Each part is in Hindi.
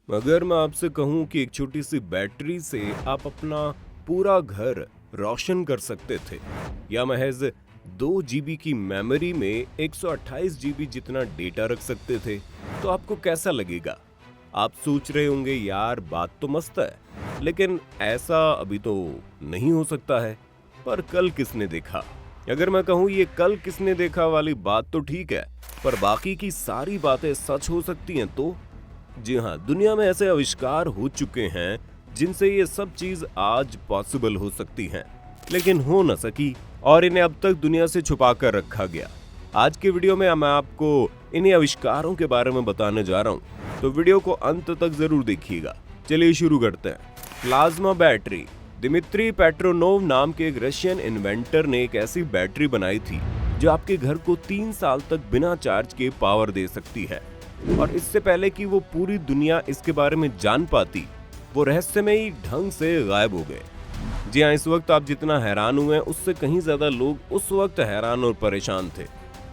अगर मैं आपसे कहूं कि एक छोटी सी बैटरी से आप अपना पूरा घर रोशन कर सकते थे या महज 2 GB की मेमोरी में 128 GB जितना डेटा रख सकते थे तो आपको कैसा लगेगा। आप सोच रहे होंगे यार बात तो मस्त है, लेकिन ऐसा अभी तो नहीं हो सकता है। पर कल किसने देखा। अगर मैं कहूं ये कल किसने देखा वाली बात तो ठीक है, पर बाकी की सारी बातें सच हो सकती हैं तो। जी हाँ, दुनिया में ऐसे आविष्कार हो चुके हैं जिनसे ये सब चीज आज पॉसिबल हो सकती हैं, लेकिन हो न सकी और इन्हें अब तक दुनिया से छुपा कर रखा गया। आज के वीडियो में मैं आपको इन्हीं आविष्कारों के बारे में बताने जा रहा हूँ, तो वीडियो को अंत तक जरूर देखिएगा। चलिए शुरू करते हैं। Plasma battery. दिमित्री पेट्रोनोव नाम के एक रशियन इन्वेंटर ने एक ऐसी बैटरी बनाई थी जो आपके घर को 3 साल तक बिना चार्ज के पावर दे सकती है। और इससे पहले कि वो पूरी दुनिया इसके बारे में जान पाती, वो रहस्यमयी ढंग से गायब हो गए। जी हाँ, इस वक्त आप जितना हैरान हुए उससे कहीं ज्यादा लोग उस वक्त हैरान और परेशान थे।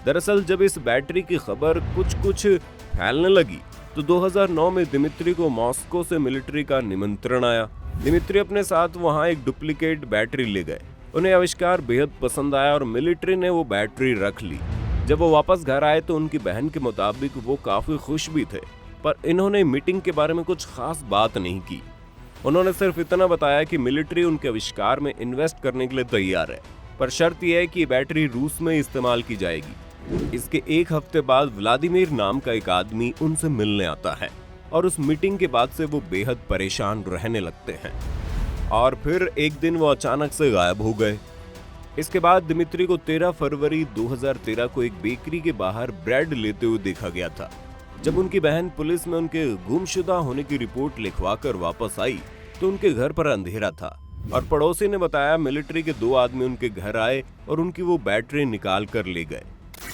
दरअसल जब इस बैटरी की खबर कुछ फैलने लगी तो 2009 में दिमित्री को मॉस्को से मिलिट्री का निमंत्रण आया। दिमित्री अपने साथ वहां एक डुप्लीकेट बैटरी ले गए। उन्हें आविष्कार बेहद पसंद आया और मिलिट्री ने वो बैटरी रख ली। जब वो वापस घर आए तो उनकी बहन के मुताबिक वो काफी खुश भी थे, पर इन्होंने मीटिंग के बारे में कुछ खास बात नहीं की। उन्होंने सिर्फ इतना बताया कि मिलिट्री उनके आविष्कार में इन्वेस्ट करने के लिए तैयार है, पर शर्त यह है कि बैटरी रूस में इस्तेमाल की जाएगी। इसके एक हफ्ते बाद व्लादिमीर नाम का एक आदमी उनसे मिलने आता है और उस मीटिंग के बाद से वो बेहद परेशान रहने लगते हैं और फिर एक दिन वो अचानक से गायब हो गए। इसके बाद दिमित्री को 13 फरवरी 2013 को एक बेकरी के बाहर ब्रेड लेते हुए देखा गया था। जब उनकी बहन पुलिस में उनके गुमशुदा होने की रिपोर्ट लिखवाकर वापस आई तो उनके घर पर अंधेरा था और पड़ोसी ने बताया मिलिट्री के 2 आदमी उनके घर आए और उनकी वो बैटरी निकाल कर ले गए।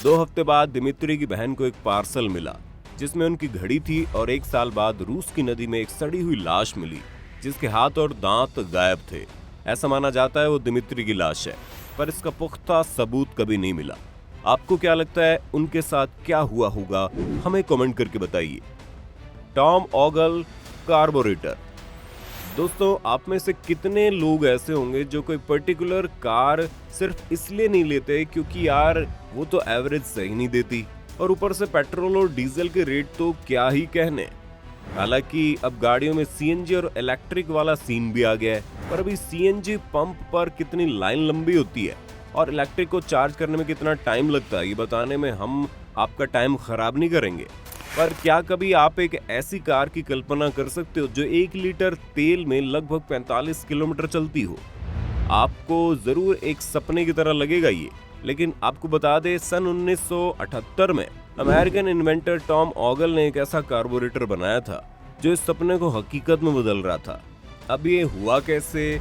2 हफ्ते बाद दिमित्री की बहन को एक पार्सल मिला जिसमें उनकी घड़ी थी और 1 साल बाद रूस की नदी में एक सड़ी हुई लाश मिली जिसके हाथ और दांत गायब थे। ऐसा माना जाता है वो दिमित्री की लाश है, पर इसका पुख्ता सबूत कभी नहीं मिला। आपको क्या लगता है उनके साथ क्या हुआ होगा, हमें कमेंट करके बताइए। Tom Ogle carburettor. दोस्तों, आप में से कितने लोग ऐसे होंगे जो कोई पर्टिकुलर कार सिर्फ इसलिए नहीं लेते क्योंकि यार वो तो एवरेज सही नहीं देती और ऊपर से पेट्रोल और डीजल के रेट तो क्या ही कहने। हालांकि अब गाड़ियों में सीएनजी और इलेक्ट्रिक वाला सीन भी आ गया है, पर अभी सीएनजी पंप पर कितनी लाइन लंबी होती है और इलेक्ट्रिक को चार्ज करने में कितना टाइम लगता है ये बताने में हम आपका टाइम खराब नहीं करेंगे। पर क्या कभी आप एक ऐसी कार की कल्पना कर सकते हो जो 1 लीटर तेल में लगभग 45 किलोमीटर चलती हो। आपको जरूर एक सपने की तरह लगेगा ये, लेकिन आपको बता दे सन 1978 में अमेरिकन इन्वेंटर टॉम ऑगल ने एक ऐसा कार्बोरेटर बनाया था जो इस सपने को हकीकत में बदल रहा था। अब ये हुआ कैसे,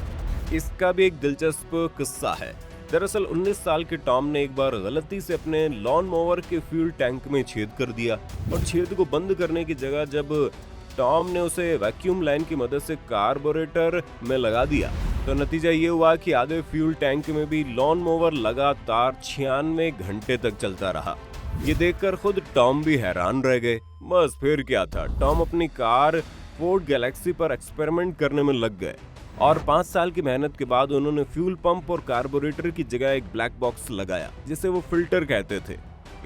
इसका भी एक दिलचस्प किस्सा है। दरअसल 19 साल के टॉम ने एक बार गलती से अपने लॉन मोवर के फ्यूल टैंक में छेद कर दिया और छेद को बंद करने की जगह जब टॉम ने उसे वैक्यूम लाइन की मदद से कार्बोरेटर में लगा दिया तो नतीजा ये हुआ कि आधे फ्यूल टैंक में भी लॉन मोवर लगातार 96 घंटे तक चलता रहा। ये देखकर खुद टॉम भी हैरान रह गए। बस फिर क्या था, टॉम अपनी कार फोर्ड गैलेक्सी पर एक्सपेरिमेंट करने में लग गए और 5 साल की मेहनत के बाद उन्होंने फ्यूल पंप और कार्बोरेटर की जगह एक ब्लैक बॉक्स लगाया जिसे वो फिल्टर कहते थे।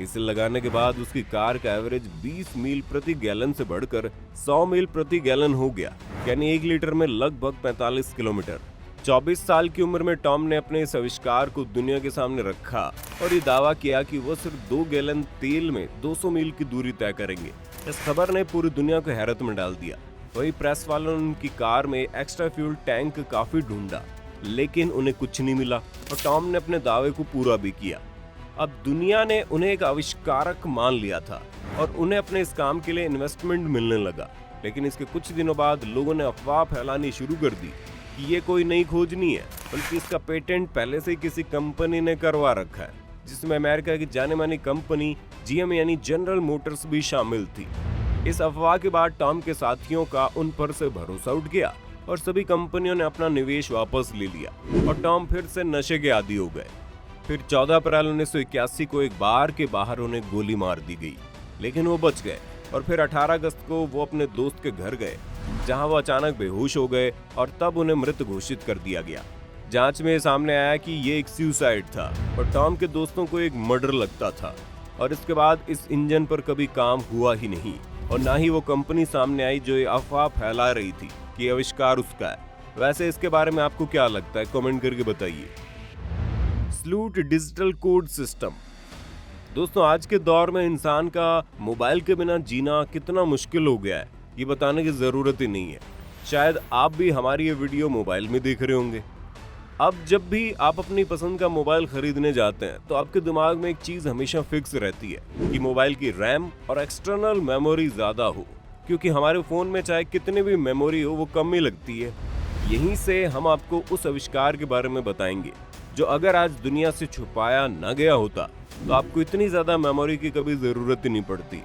इसे लगाने के बाद उसकी कार का एवरेज 20 मील प्रति गैलन से बढ़कर 100 मील प्रति गैलन हो गया, यानी 1 लीटर में लगभग 45 किलोमीटर। 24 साल की उम्र में टॉम ने अपने इस आविष्कार को दुनिया के सामने रखा और ये दावा किया कि वो सिर्फ 2 गैलन तेल में 200 मील की दूरी तय करेंगे। इस खबर ने पूरी दुनिया को हैरत में डाल दिया। वही प्रेस वालों ने उनकी कार में एक्स्ट्रा फ्यूल टैंक काफी ढूंढा, लेकिन उन्हें कुछ नहीं मिला और टॉम ने अपने दावे को पूरा भी किया। अब दुनिया ने उन्हें एक आविष्कारक मान लिया था और उन्हें अपने इस काम के लिए इन्वेस्टमेंट मिलने लगा। लेकिन इसके कुछ दिनों बाद लोगों ने अफवाह फैलानी शुरू कर दी कि ये कोई नई खोज नहीं है, बल्कि इसका पेटेंट पहले से किसी कंपनी ने करवा रखा है, जिसमें अमेरिका की जाने मानी कंपनी जीएम यानी जनरल मोटर्स भी शामिल थी। इस अफवाह के बाद टॉम के साथियों का उन पर से भरोसा उठ गया और सभी कंपनियों ने अपना निवेश वापस ले लिया और टॉम फिर से नशे के आदी हो गए। फिर 14 अप्रैल 1981 को एक बार के बाहर उन्हें गोली मार दी गई, लेकिन वो बच गए। और फिर 18 अगस्त को वो अपने दोस्त के घर गए, जहां वो अचानक बेहोश हो गए और तब उन्हें मृत घोषित कर दिया गया। जांच में सामने आया कि ये एक सुसाइड था और टॉम के दोस्तों को एक मर्डर लगता था। और इसके बाद इस इंजन पर कभी काम हुआ ही नहीं और ना ही वो कंपनी सामने आई जो ये अफवाह फैला रही थी कि आविष्कार उसका है। वैसे इसके बारे में आपको क्या लगता है, कमेंट करके बताइए। स्लूट डिजिटल कोड सिस्टम। दोस्तों, आज के दौर में इंसान का मोबाइल के बिना जीना कितना मुश्किल हो गया है, ये बताने की जरूरत ही नहीं है। शायद आप भी हमारी ये वीडियो मोबाइल में देख रहे होंगे। अब जब भी आप अपनी पसंद का मोबाइल खरीदने जाते हैं तो आपके दिमाग में एक चीज हमेशा फिक्स रहती है कि मोबाइल की रैम और एक्सटर्नल मेमोरी ज्यादा हो, क्योंकि हमारे फोन में चाहे कितनी भी मेमोरी हो वो कम ही लगती है। यहीं से हम आपको उस आविष्कार के बारे में बताएंगे जो अगर आज दुनिया से छुपाया न गया होता तो आपको इतनी ज्यादा मेमोरी की कभी जरूरत ही नहीं पड़ती।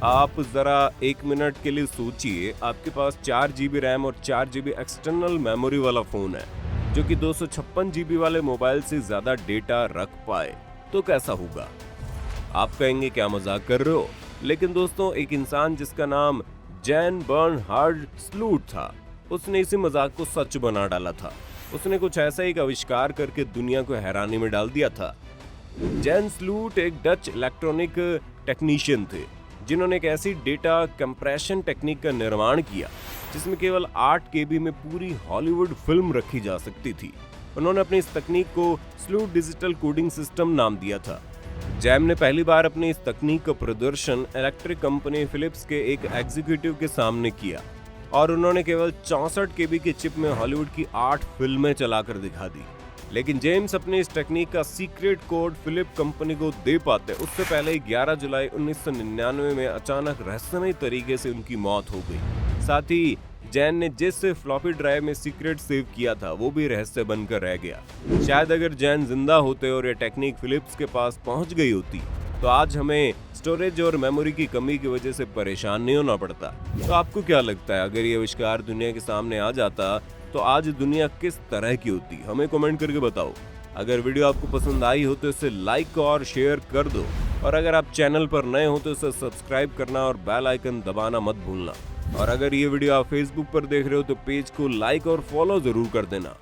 आप जरा 1 मिनट के लिए सोचिए, आपके पास 4 GB रैम और 4 GB एक्सटर्नल मेमोरी वाला फोन है जो कि 256 GB वाले मोबाइल से ज्यादा डेटा रख पाए, तो कैसा होगा? आप कहेंगे क्या मजाक कर रहे हो? लेकिन दोस्तों, एक इंसान जिसका नाम जैन बर्नहार्ड स्लूट था, उसने इसी मजाक को सच बना डाला था। उसने कुछ ऐसा एक आविष्कार करके दुनिया को हैरानी में डाल दिया था। जैन स्लूट एक डच इलेक्ट्रॉनिक टेक्नीशियन थे जिन्होंने एक ऐसी डेटा कंप्रेशन टेक्निक का निर्माण किया जिसमें केवल 8 KB में पूरी हॉलीवुड फिल्म रखी जा सकती थी। उन्होंने अपनी इस तकनीक को स्लूट डिजिटल कोडिंग सिस्टम नाम दिया था। जैम ने पहली बार अपनी इस तकनीक का प्रदर्शन इलेक्ट्रिक कंपनी फिलिप्स के एक एग्जीक्यूटिव के सामने किया और उन्होंने केवल 64 KB की चिप में हॉलीवुड की 8 फिल्में चलाकर दिखा दी। लेकिन जेम्स अपनी इस टेक्निक का सीक्रेट कोड फिलिप कंपनी को दे पाते उससे पहले 11 जुलाई 1999 में अचानक रहस्यमय तरीके से उनकी मौत हो गई। साथ ही जैन ने जिस फ्लॉपी ड्राइव में सीक्रेट सेव किया था वो भी रहस्य बनकर रह गया। शायद अगर जैन जिंदा होते और ये टेक्निक फिलिप्स के पास पहुंच गई होती तो आज हमें स्टोरेज और मेमोरी की कमी की वजह से परेशान नहीं होना पड़ता। तो आपको क्या लगता है, अगर ये आविष्कार दुनिया के सामने आ जाता तो आज दुनिया किस तरह की होती? हमें कमेंट करके बताओ। अगर वीडियो आपको पसंद आई हो तो इसे लाइक और शेयर कर दो, और अगर आप चैनल पर नए हो तो इसे सब्सक्राइब करना और बेल आइकन दबाना मत भूलना। और अगर ये वीडियो आप फेसबुक पर देख रहे हो तो पेज को लाइक और फॉलो जरूर कर देना।